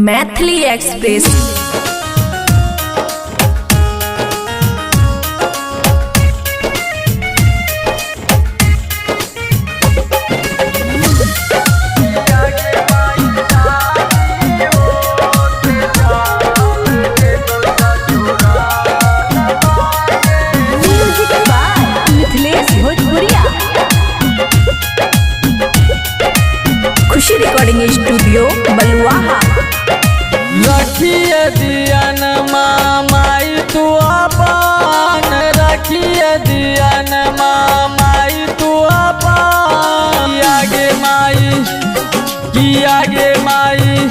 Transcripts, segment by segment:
Maithili express. खुशी recording studio बलुआहा। रखिए दियन माई तू अपन, रखिए दियन माई तू अपन। आगे माई किया गे माई,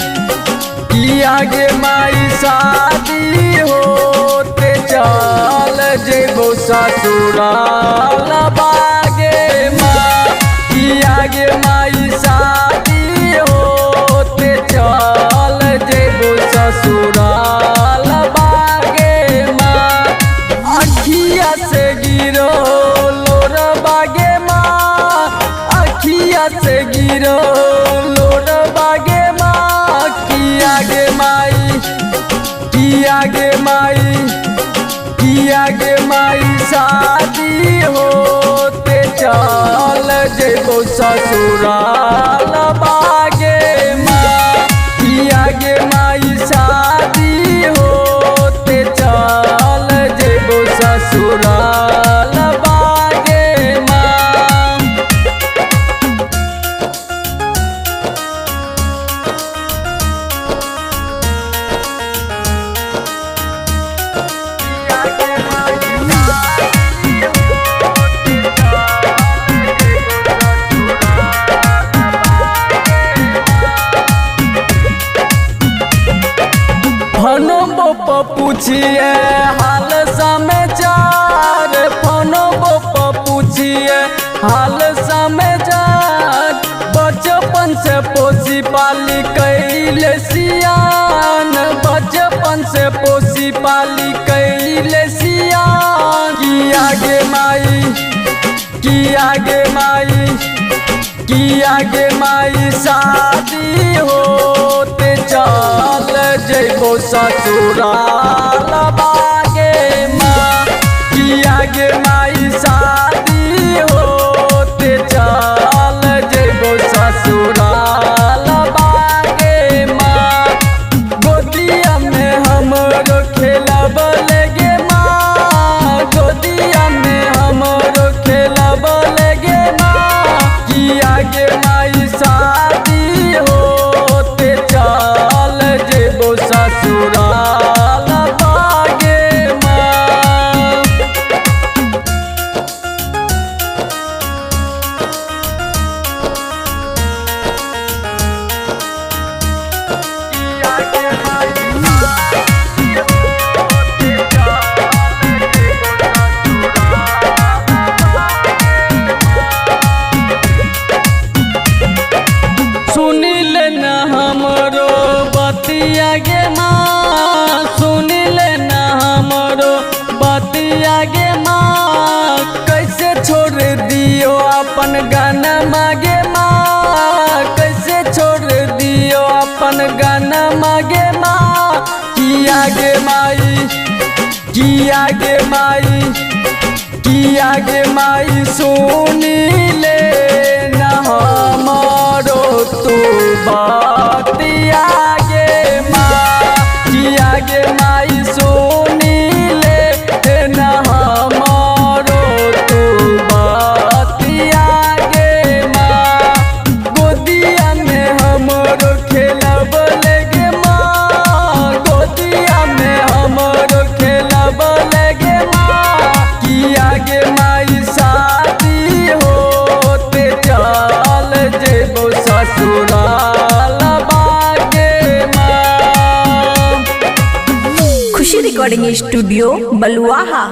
किया गे माई शादी होते चल जेबो ससुराल बागे माँ। किया गे माई शादी होते चल जेबो ससुराल बागे माँ। अखिया से गिरो लोर बागे माँ, अखिया से गिरो लोर बागे माँ। किया गे माई, किया गे माई, किया गे माई शादी होते चल जेबो ससुराल बागे माँ। किया गे माई शादी होते चल जेबो ससुराल बागे माँ। फोनो पर पूछिए हाल समाचार, फोनो पर पूछिए हाल समाचार। बचपन से पोसी पाली कैले सियान, बचपन से पोसी पाली कैले सियान। किया गे माई, किया गे माई, किया गे माई शादी होते चल जेबो ससुराल बागे माँ। किया गे माई शादी होते चल जेबो ससुराल बागे माँ। गोदिया में हमरो खेलब लगे माँ, गोदिया में हमरो खेलब लगे माँ। किया गे माई शादी होते चल जेबो ससुराल बागे माँ। किया गे माई शादी होते चल जेबो सुनिल न हमरो बतिया गे माँ, सुनिल न हमरो बतिया गे माँ। कैसे छोड़ दियो अपन गाना मागे माँ, कैसे छोड़ दियो अपन गाना मागे माँ। किया गे माई, किया गे माई, किया गे माई सुनिले न हमरो तू बतिया गे माँ। किया गे माई सुनिले न हमरो तू बतिया गे माँ। गोदिया में हमरो खेलब लगे माँ, गोदिया में हमरो खेलब लगे माँ। किया गे माई शादी होते चल जेबो ससुराल बागे माँ। खुशी रिकॉर्डिंग स्टूडियो बलुआहा।